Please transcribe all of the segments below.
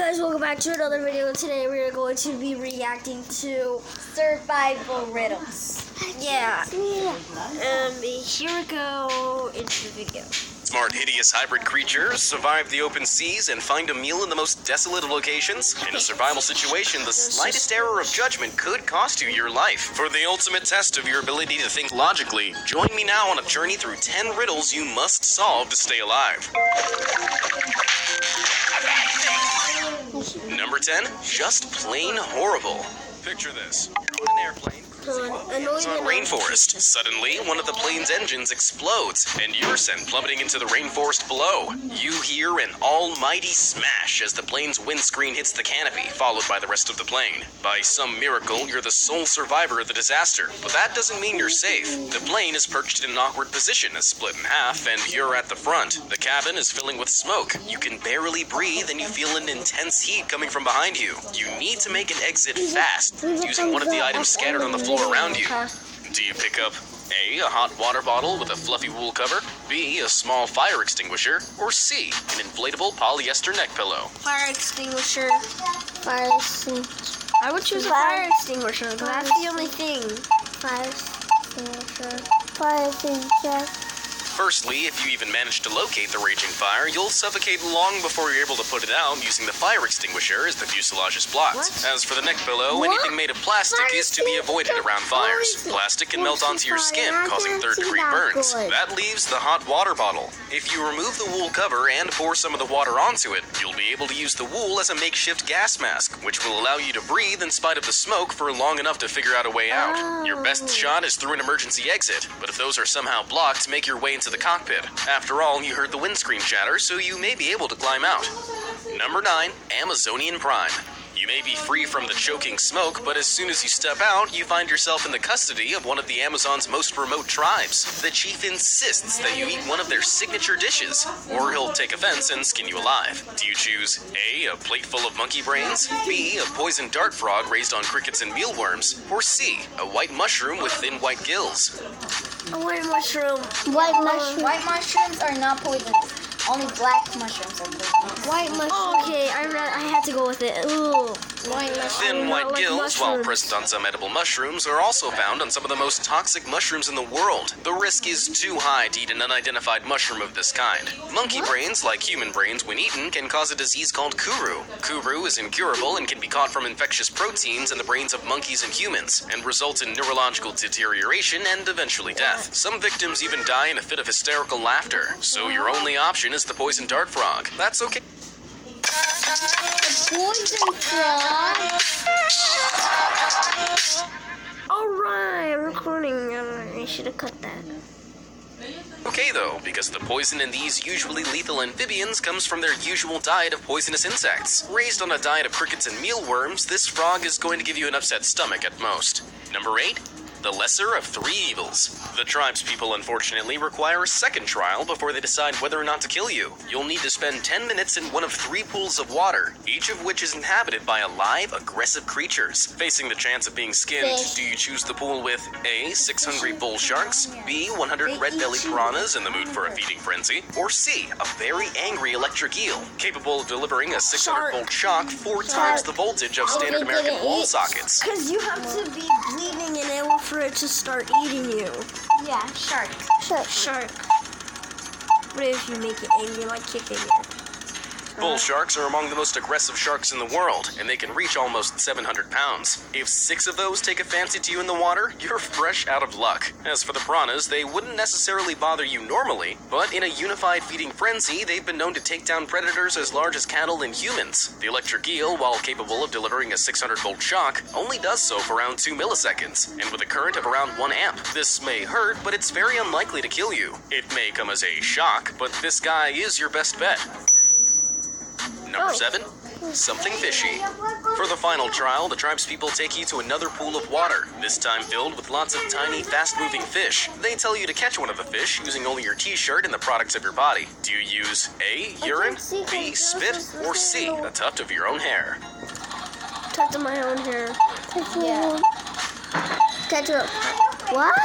guys, welcome back to another video. Today we are going to be reacting to survival riddles. Yeah. Here we go into the video. Smart, hideous hybrid creatures survive the open seas and find a meal in the most desolate of locations. In a survival situation, the slightest error of judgment could cost you your life. For the ultimate test of your ability to think logically, join me now on a journey through 10 riddles you must solve to stay alive. Number 10, just plain horrible. Picture this. You're on an airplane. It's on rainforest. Suddenly, one of the plane's engines explodes, and you're sent plummeting into the rainforest below. You hear an almighty smash as the plane's windscreen hits the canopy, followed by the rest of the plane. By some miracle, you're the sole survivor of the disaster, but that doesn't mean you're safe. The plane is perched in an awkward position, as split in half, and you're at the front. The cabin is filling with smoke. You can barely breathe, and you feel an intense heat coming from behind you. You need to make an exit fast, using one of the items scattered on the floor around you. Do you pick up A, a hot water bottle with a fluffy wool cover, B, a small fire extinguisher, or C, an inflatable polyester neck pillow? Fire extinguisher. Fire extinguisher. I would choose a fire extinguisher because that's the only thing. Fire extinguisher. Fire extinguisher. Firstly, if you even manage to locate the raging fire, you'll suffocate long before you're able to put it out using the fire extinguisher as the fuselage is blocked. As for the neck pillow, anything made of plastic is to be avoided around fires. Plastic can melt onto your skin, causing third-degree burns. That leaves the hot water bottle. If you remove the wool cover and pour some of the water onto it, you'll be able to use the wool as a makeshift gas mask, which will allow you to breathe in spite of the smoke for long enough to figure out a way out. Your best shot is through an emergency exit, but if those are somehow blocked, make your way into the cockpit. After all, you heard the windscreen shatter, so you may be able to climb out. Number 9, Amazonian Prime. You may be free from the choking smoke, but as soon as you step out, you find yourself in the custody of one of the Amazon's most remote tribes. The chief insists that you eat one of their signature dishes, or he'll take offense and skin you alive. Do you choose A, a plate full of monkey brains, B, a poisoned dart frog raised on crickets and mealworms, or C, a white mushroom with thin white gills? A white mushroom. White mushrooms are not poisonous. Only black mushrooms are poisonous. White mushroom. Oh, okay, I had to go with it. Ooh. White mushroom. Thin white gills, while present on some edible mushrooms, are also found on some of the most toxic mushrooms in the world. The risk is too high to eat an unidentified mushroom of this kind. Monkey brains, like human brains when eaten, can cause a disease called kuru. Kuru is incurable and can be caught from infectious proteins in the brains of monkeys and humans, and result in neurological deterioration and eventually death. Some victims even die in a fit of hysterical laughter, so your only option is the poison dart frog. That's okay. Poison frog? Alright, I'm recording. I should have cut that. Okay though, because the poison in these usually lethal amphibians comes from their usual diet of poisonous insects. Raised on a diet of crickets and mealworms, this frog is going to give you an upset stomach at most. Number 8. The lesser of 3 evils. The tribespeople unfortunately require a second trial before they decide whether or not to kill you. You'll need to spend 10 minutes in one of 3 pools of water, each of which is inhabited by alive, aggressive creatures. Facing the chance of being skinned, do you choose the pool with A, 6 hungry bull sharks, B, 100 red-bellied piranhas in the mood for a feeding frenzy, or C, a very angry electric eel, capable of delivering a 600-volt shock 4 times the voltage of standard American wall sockets? Because you have to be bleeding and it will for it to start eating you. Yeah, shark. Shark. What if you make it angry like kicking it? Bull sharks are among the most aggressive sharks in the world, and they can reach almost 700 pounds. If 6 of those take a fancy to you in the water, you're fresh out of luck. As for the piranhas, they wouldn't necessarily bother you normally, but in a unified feeding frenzy, they've been known to take down predators as large as cattle and humans. The electric eel, while capable of delivering a 600-volt shock, only does so for around 2 milliseconds, and with a current of around 1 amp. This may hurt, but it's very unlikely to kill you. It may come as a shock, but this guy is your best bet. Number 7, something fishy. For the final trial, the tribespeople take you to another pool of water, this time filled with lots of tiny, fast-moving fish. They tell you to catch one of the fish using only your t-shirt and the products of your body. Do you use A, urine, B, spit, or C, a tuft of your own hair? Tuft of my own hair. Yeah. Touch it. What?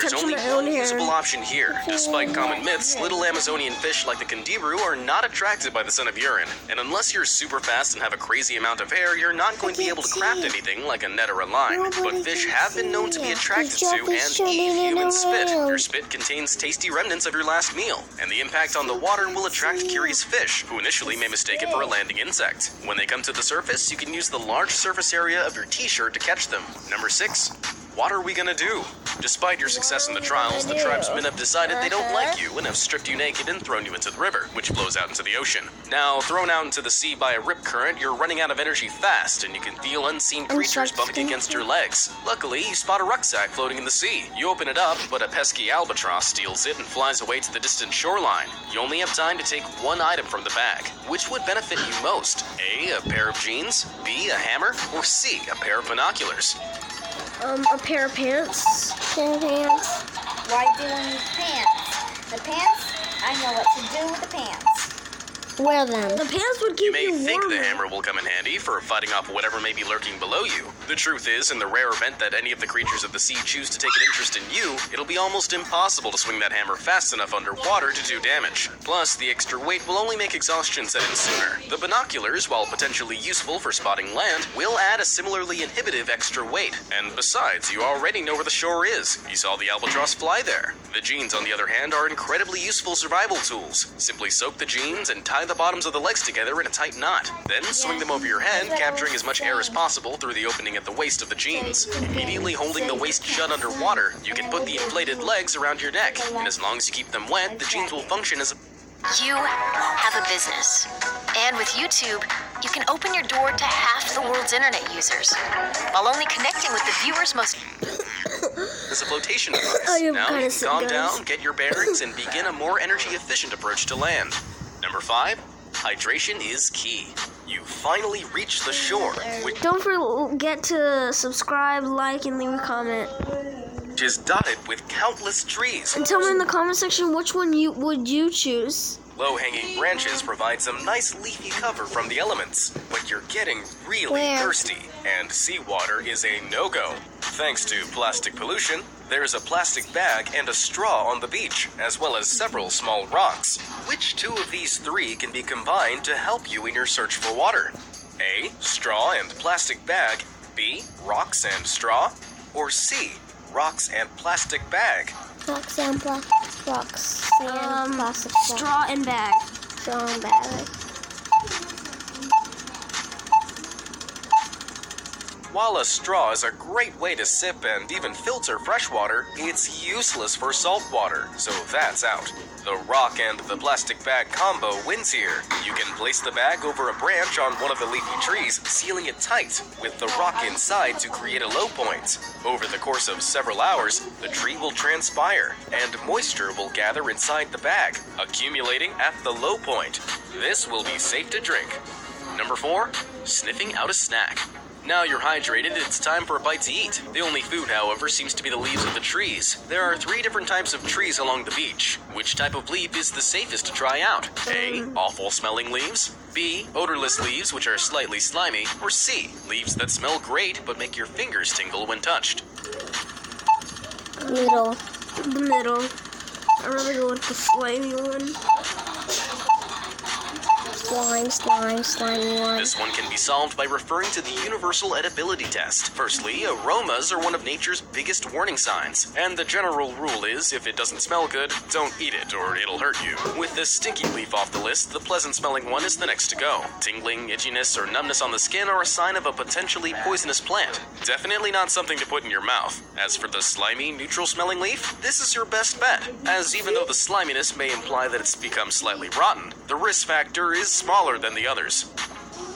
There's touching only my own one hair. usable option here. Despite common myths, little Amazonian fish like the Candiru are not attracted by the scent of urine. And unless you're super fast and have a crazy amount of hair, you're not going to be able to craft anything like a net or a line. But fish have been known to be attracted to and eat human spit. Your spit contains tasty remnants of your last meal, and the impact on the water will attract curious fish, who initially may mistake it for a landing insect. When they come to the surface, you can use the large surface area of your t-shirt to catch them. Number 6. What are we gonna do? Despite your success in the trials, the tribesmen have decided they don't like you and have stripped you naked and thrown you into the river, which flows out into the ocean. Now, thrown out into the sea by a rip current, you're running out of energy fast, and you can feel unseen creatures bumping against your legs. Luckily, you spot a rucksack floating in the sea. You open it up, but a pesky albatross steals it and flies away to the distant shoreline. You only have time to take one item from the bag. Which would benefit you most? A pair of jeans, B, a hammer, or C, a pair of binoculars? A pair of pants. Pair of pants. Why do we need pants? The pants, I know what to do with the pants. Wear them. The pants would keep You may you think the warmer. hammer will come in handy for fighting off whatever may be lurking below you. The truth is, in the rare event that any of the creatures of the sea choose to take an interest in you, it'll be almost impossible to swing that hammer fast enough underwater to do damage. Plus, the extra weight will only make exhaustion set in sooner. The binoculars, while potentially useful for spotting land, will add a similarly inhibitive extra weight. And besides, you already know where the shore is. You saw the albatross fly there. The jeans, on the other hand, are incredibly useful survival tools. Simply soak the jeans and tie the bottoms of the legs together in a tight knot. Then swing them over your head, capturing as much air as possible through the opening at the waist of the jeans. Immediately holding the waist shut underwater, you can put the inflated legs around your neck, and as long as you keep them wet, the jeans will function as a... You have a business. And with YouTube, you can open your door to half the world's internet users, while only connecting with the viewers most... as a flotation device. I am Now kinda you sick, can calm guys. down, get your bearings, and begin a more energy-efficient approach to land. Number 5, hydration is key. You finally reach the shore, which Don't forget to subscribe, like, and leave a comment. is dotted with countless trees. And tell me in the comment section which one would you choose. Low-hanging branches provide some nice leafy cover from the elements, but you're getting really thirsty, and seawater is a no-go. Thanks to plastic pollution, there's a plastic bag and a straw on the beach, as well as several small rocks. Which two of these three can be combined to help you in your search for water? A, straw and plastic bag, B, rocks and straw, or C, rocks and plastic bag? Rocks and plastic rocks. And plastic Straw and bag. straw and bag. While a straw is a great way to sip and even filter fresh water, it's useless for salt water, so that's out. The rock and the plastic bag combo wins here. You can place the bag over a branch on one of the leafy trees, sealing it tight, with the rock inside to create a low point. Over the course of several hours, the tree will transpire, and moisture will gather inside the bag, accumulating at the low point. This will be safe to drink. Number 4, sniffing out a snack. Now you're hydrated, it's time for a bite to eat. The only food, however, seems to be the leaves of the trees. There are 3 different types of trees along the beach. Which type of leaf is the safest to try out? A, awful smelling leaves, B, odorless leaves which are slightly slimy, or C, leaves that smell great but make your fingers tingle when touched. Middle. The middle. I'd rather go with the slimy one. Slimy one. This one can be solved by referring to the universal edibility test. Firstly, aromas are one of nature's biggest warning signs, and the general rule is if it doesn't smell good, don't eat it or it'll hurt you. With the stinky leaf off the list, the pleasant smelling one is the next to go. Tingling, itchiness, or numbness on the skin are a sign of a potentially poisonous plant. Definitely not something to put in your mouth. As for the slimy, neutral smelling leaf, this is your best bet, as even though the sliminess may imply that it's become slightly rotten, the risk factor is smaller than the others.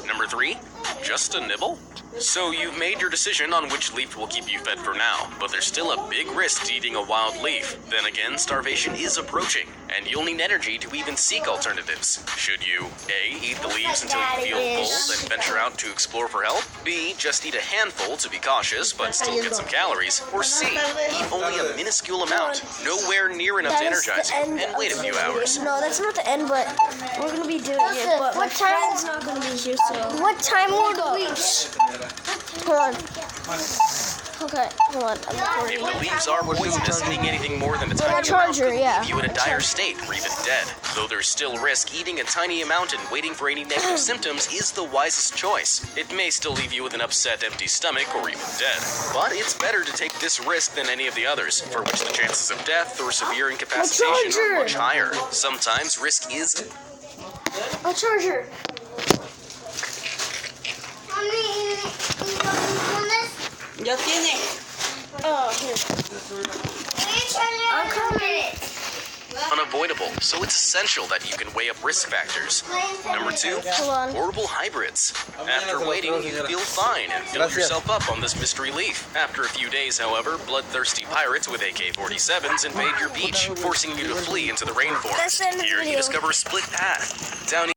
Number 3, just a nibble? So you've made your decision on which leaf will keep you fed for now, but there's still a big risk to eating a wild leaf. Then again, starvation is approaching, and you'll need energy to even seek alternatives. Should you A, eat the leaves until you feel full, then venture out to explore for help? B, just eat a handful to be cautious, but still get some calories? Or C, eat only a minuscule amount, nowhere near enough to energize you, and wait a few hours? No, that's not the end, but we're gonna be doing it. But my friend's not gonna be here, so. What time would we? Hold on. Okay, hold on. I'm If recording. the leaves are poisonous, eating anything more than a tiny amount charger, could yeah. leave you in a dire state or even dead. Though there's still risk, eating a tiny amount and waiting for any negative symptoms is the wisest choice. It may still leave you with an upset, empty stomach or even dead. But it's better to take this risk than any of the others, for which the chances of death or severe incapacitation are much higher. Sometimes risk is... A charger. Ya tiene. Oh, here. I'm coming. unavoidable, so it's essential that you can weigh up risk factors. Number 2, Hold on. horrible hybrids. After waiting, you feel fine and fill yourself up on this mystery leaf. After a few days, however, bloodthirsty pirates with AK-47s invade your beach, forcing you to flee into the rainforest. That's the end of the Here you video. discover a split path. Down